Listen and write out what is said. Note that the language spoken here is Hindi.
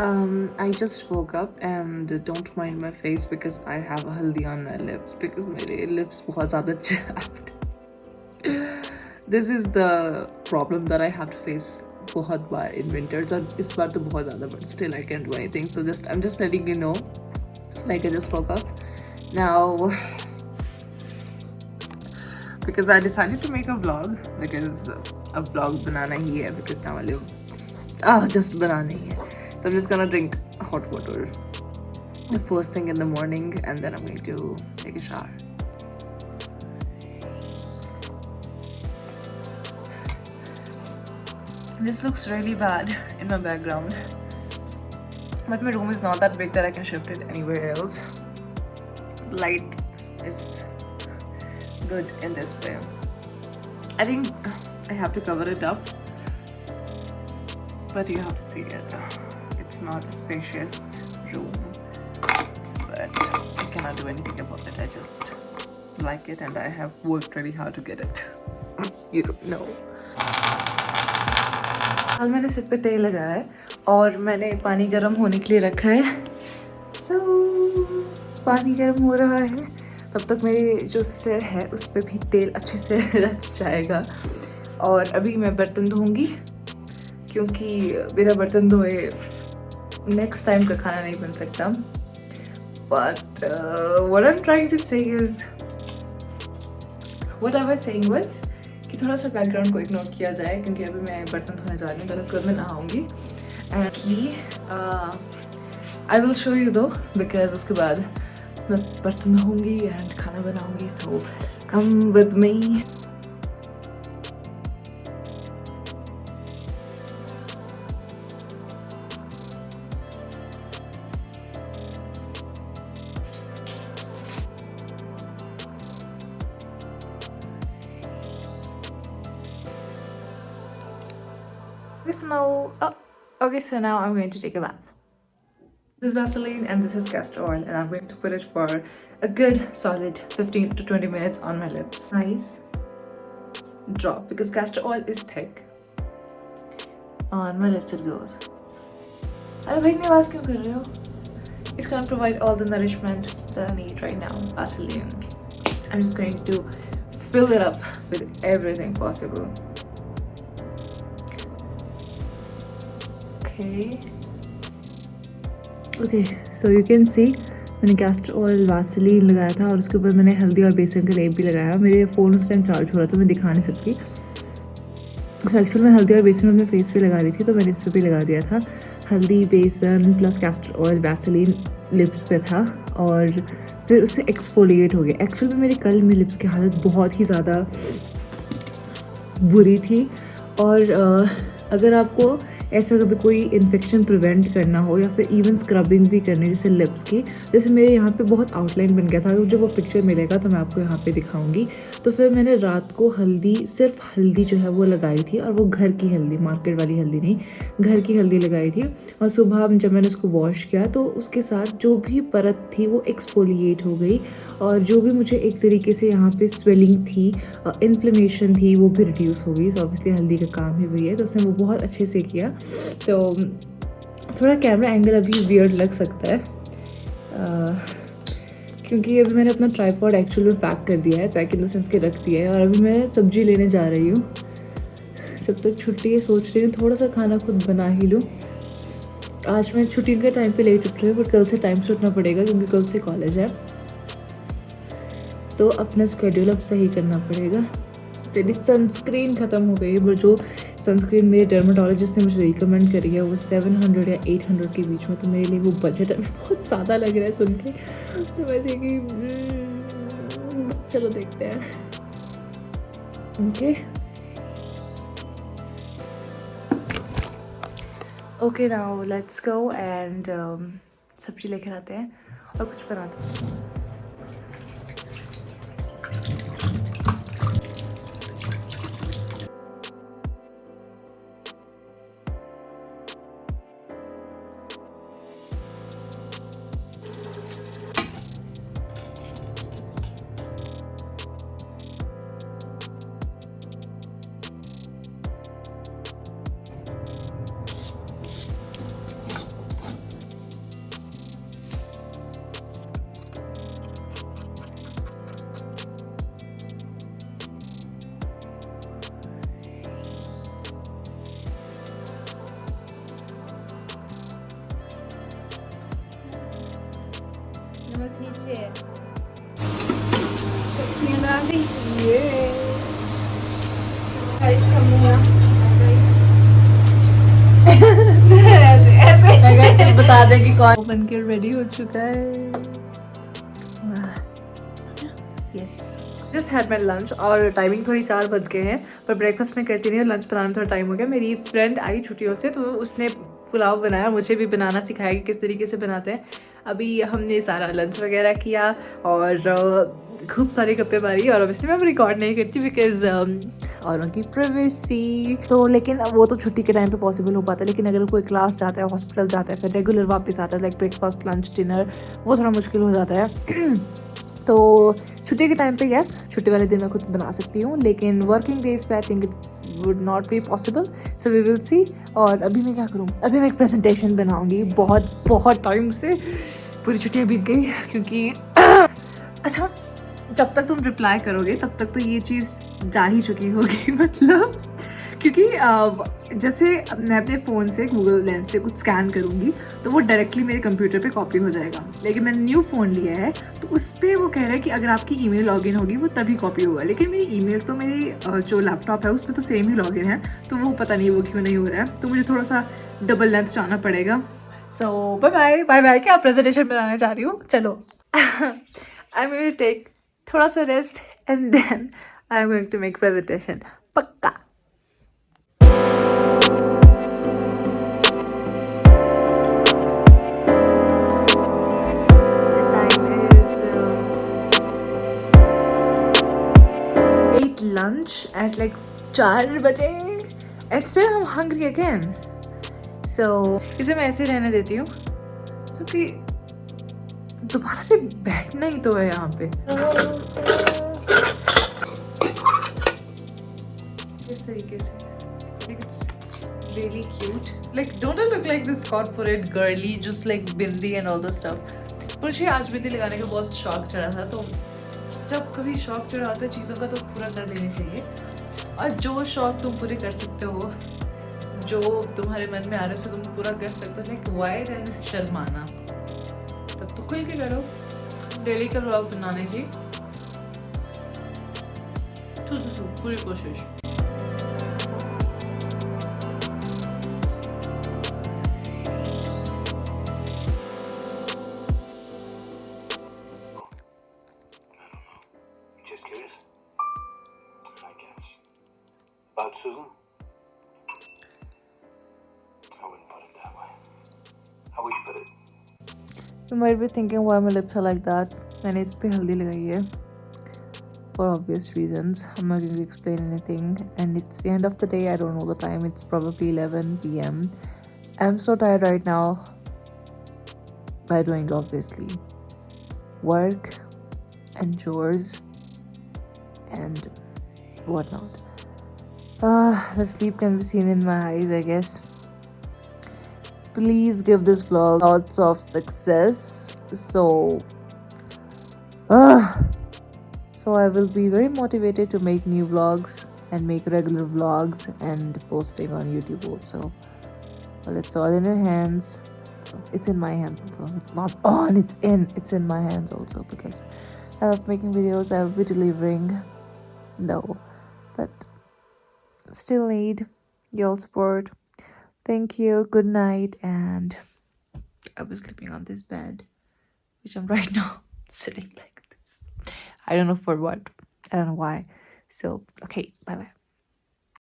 I just woke up and don't mind my face because I have a haldi on my lips because my lips बहुत ज़्यादा chapped. This is the problem that I have to face बहुत बार in winters और इस बार तो बहुत ज़्यादा, but still I can't do anything. So I'm just letting you know. Like I just woke up now because I decided to make a vlog because a vlog banana ही है because now I live just banana ही है. So I'm just gonna drink hot water the first thing in the morning and then I'm going to take a shower. This looks really bad in my background, but my room is not that big that I can shift it anywhere else. The light is good in this way. I think I have to cover it up, but you have to see it. It's not a spacious room, but I cannot do anything about it. I just like it and I have worked really hard to get it. You don't know. हाल मैंने सिर पे तेल लगाया है और मैंने पानी गर्म होने के लिए रखा है. So पानी गर्म हो रहा है, तब तक मेरे जो सिर है उस पर भी तेल अच्छे से रच जाएगा. और अभी मैं बर्तन धोऊंगी क्योंकि बिना बर्तन धोए नेक्स्ट टाइम का खाना नहीं बन सकता. But what I'm trying to say is, what I was saying was कि थोड़ा सा बैकग्राउंड को इग्नोर किया जाए क्योंकि अभी मैं बर्तन धोने जा रही हूँ, तो उसके बाद मैं नहाऊंगी. एंड कि आई विल शो यू दो बिकॉज उसके बाद मैं बर्तन धोऊंगी एंड खाना बनाऊंगी. So come with me. So now I'm going to take a bath. This is Vaseline and this is castor oil and I'm going to put it for a good solid 15 to 20 minutes on my lips. Nice drop because castor oil is thick. On my lips it goes. अरे भाई इतनी आवाज़ क्यों कर रहे हो? It's gonna provide all the nourishment that I need right now. Vaseline. I'm just going to fill it up with everything possible. Okay, so you can see मैंने कैस्टर ऑयल वासलीन लगाया था और उसके ऊपर मैंने हल्दी और बेसन का लेप भी लगाया. मेरे फ़ोन उस टाइम चार्ज हो रहा था, मैं दिखा नहीं सकती. तो एक्चुअल में हल्दी और बेसन अपने फेस पे लगा रही थी, तो मैंने इस पर भी लगा दिया था. हल्दी बेसन plus castor oil Vaseline lips पे था और फिर उससे एक्सफोलिएट हो गया. एक्चुअल में मेरी कल मेरी लिप्स की हालत बहुत ही ज़्यादा बुरी थी. और अगर आपको ऐसा कभी कोई इन्फेक्शन प्रिवेंट करना हो या फिर इवन स्क्रबिंग भी करनी जैसे लिप्स की, जैसे मेरे यहाँ पे बहुत आउटलाइन बन गया था. जब वो पिक्चर मिलेगा तो मैं आपको यहाँ पे दिखाऊंगी. तो फिर मैंने रात को सिर्फ हल्दी जो है वो लगाई थी और वो घर की हल्दी, मार्केट वाली हल्दी नहीं, घर की हल्दी लगाई थी. और सुबह जब मैंने उसको वॉश किया तो उसके साथ जो भी परत थी वो एक्सफोलिएट हो गई और जो भी मुझे एक तरीके से यहाँ पे स्वेलिंग थी, इन्फ्लेमेशन थी, वो भी रिड्यूस हो गई. सो ऑब्वियसली हल्दी का काम ही वही है, तो उसने वो बहुत अच्छे से किया. तो थोड़ा कैमरा एंगल अभी वियर्ड लग सकता है क्योंकि अभी मैंने अपना ट्राइपॉड एक्चुअल में पैक कर दिया है, पैक इन द सेंस के रख दिया है. और अभी मैं सब्जी लेने जा रही हूँ. जब तक छुट्टी है सोच रही हूँ थोड़ा सा खाना खुद बना ही लूँ. आज मैं छुट्टी के टाइम पे लेट उठ रही हूँ, बट कल से टाइम से उठना पड़ेगा क्योंकि कल से कॉलेज है, तो अपना स्केड्यूल अब सही करना पड़ेगा. मेरी सनस्क्रीन ख़त्म हो गई, बट जो सनस्क्रीन मेरे डर्माटोलॉजिस्ट ने मुझे रिकमेंड करी है वो 700 या 800 के बीच में, तो मेरे लिए वो बजट अभी बहुत ज़्यादा लग रहा है सुन के. तो वैसे कि चलो देखते हैं. Okay now let's go and सब्जी लेकर आते हैं और कुछ बनाते हैं. नमक नीचे है, सब्जियां डाल दी, ये इसका मुंह ऐसे ऐसे बता दे कि कौन बन के रेडी हो चुका है। Yes, just had my lunch और टाइमिंग थोड़ी 4 बज गए हैं, पर ब्रेकफास्ट में करती नहीं, लंच बनाने में थोड़ा टाइम हो गया। मेरी फ्रेंड आई छुट्टियों से तो उसने पुलाव बनाया, मुझे भी बनाना सिखाया कि किस तरीके से बनाते हैं। अभी हमने सारा लंच वगैरह किया और खूब सारी गप्पे मारी, और ऑब्वियसली मैं रिकॉर्ड नहीं करती बिकॉज और उनकी प्राइवेसी तो, लेकिन वो तो छुट्टी के टाइम पे पॉसिबल हो पाता है। लेकिन अगर कोई क्लास जाता है, हॉस्पिटल जाता है, फिर रेगुलर वापस आता है, लाइक ब्रेकफास्ट लंच डिनर, वो थोड़ा मुश्किल हो जाता है। तो छुट्टी के टाइम पे यस, छुट्टी वाले दिन मैं खुद बना सकती हूँ, लेकिन वर्किंग डेज पे I think it would not be possible, so we will see. और अभी मैं क्या करूँ, अभी मैं एक प्रेजेंटेशन बनाऊँगी, बहुत बहुत टाइम से पूरी छुट्टियाँ बीत गई क्योंकि अच्छा, जब तक तुम रिप्लाई करोगे तब तक तो ये चीज़ जा ही चुकी होगी मतलब, क्योंकि जैसे मैं अपने फ़ोन से गूगल लेंस से कुछ स्कैन करूँगी तो वो डायरेक्टली मेरे कंप्यूटर पे कॉपी हो जाएगा। लेकिन मैंने न्यू फ़ोन लिया है तो उस पर वो कह रहा है कि अगर आपकी ईमेल लॉगिन होगी वो तभी कॉपी होगा, लेकिन मेरी ईमेल तो मेरी जो लैपटॉप है उसमें तो सेम ही लॉगिन है, तो वो पता नहीं वो क्यों नहीं हो रहा है। तो मुझे थोड़ा सा डबल लेंथ जाना पड़ेगा। सो बाय बाय बाय बाय, क्या प्रेजेंटेशन बनाने जा रही हूँ, चलो। आई विल टेक थोड़ा सा rest and then I am going to make presentation, पक्का। The time is 8 lunch at like 4 बजे and still I'm hungry again. So इसे मैं ऐसे रहने देती हूँ क्योंकि दोबारा से बैठना ही तो है यहाँ पे। इस तरीके से it's really cute. Like don't I look like this corporate girly just like bindi and all this stuff? मुझे आज बिंदी लगाने का बहुत शौक चढ़ा था, तो जब कभी शौक चढ़ा होता है चीज़ों का तो पूरा कर लेना चाहिए। और जो शौक तुम पूरे कर सकते हो, जो तुम्हारे मन में आ रहा है उसे तुम पूरा कर सकते हो, लाइक वाई देन शर्माना, तब तो खुल के करो। डेली का व्लॉग बनाने की पूरी कोशिश। Just curious, I guess. About Susan? I wouldn't put it that way. How would you put it? You might be thinking why my lips are like that. मैंने इस पे हल्दी लगाई है for obvious reasons. I'm not going to explain anything. And it's the end of the day. I don't know the time. It's probably 11 p.m. I'm so tired right now by doing obviously work and chores and whatnot. The sleep can be seen in my eyes, I guess. Please give this vlog lots of success. So I will be very motivated to make new vlogs and make regular vlogs and posting on YouTube also. Well, it's all in your hands. So it's in my hands also. It's not on. It's in my hands also because I love making videos. I will be delivering. No, but still need your support. Thank you. Good night. And I was sleeping on this bed, which I'm right now sitting like this. I don't know for what. I don't know why. So, okay. Bye bye.